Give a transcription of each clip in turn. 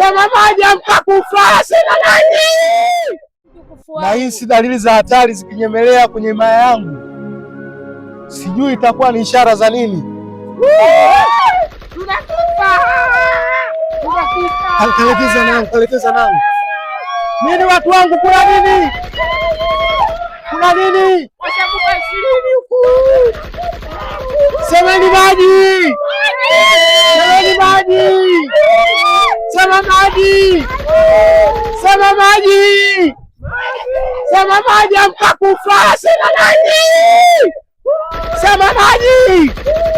Sema maji mkakufa. Sema nani? Na hii si dalili za hatari zikinyemelea kwenye himaya yangu. Sijui itakuwa ni ishara za nini. Tunakufa. Kalekeza nangu. Nini watu wangu, kuna nini? Kuna nini? Semeni maji! Semeni maji! Sema maji! Sema maji! Sema maji mkakufa. Sema nani? Sema maji!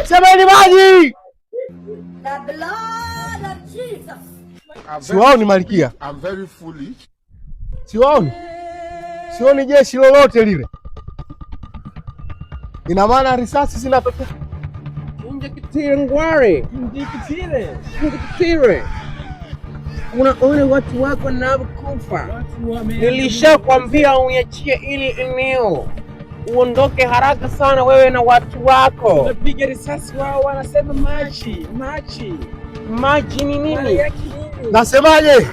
Semeni maji! Siwaoni Malkia. I'm very foolish. Sioni jeshi lolote lile. Ina maana risasi zinatokea. Injekitire ngware. Injekitire. Unaona watu wako wanakufa. Nilishakwambia uniachie ili eneo. Uondoke haraka sana wewe na watu wako. Unapiga risasi, wao wanasema maji. Maji ni nini? Nasemaje?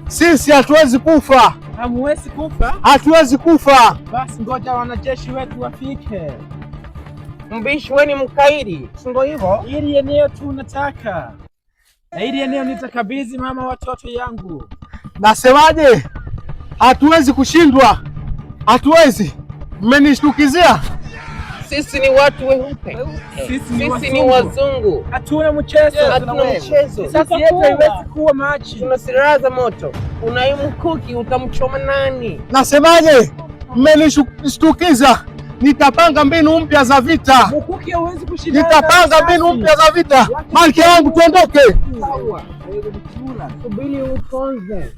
Sisi hatuwezi kufa. Hamwezi kufa? Hatuwezi kufa. Basi ngoja wanajeshi wetu wafike. Mbishi wewe ni mkaidi. Ndio hivyo. Hili eneo tunataka. Na hili eneo nitakabidhi mama watoto yangu. Nasemaje? Hatuwezi kushindwa. Hatuwezi. Mmenishtukizia. Sisi ni watu weupe. Sisi ni wazungu. Hatuna mchezo. Sasa yetu haiwezi kuwa maji. Tuna silaha za moto. Unaimkuki utamchoma nani? Nasemaje? Mmenishtukiza. Nitapanga mbinu mpya za vita. Mkuki hauwezi kushindana. Nitapanga mbinu mpya za vita. Malkia wangu, tuondoke. Sawa. Subiri ukonze.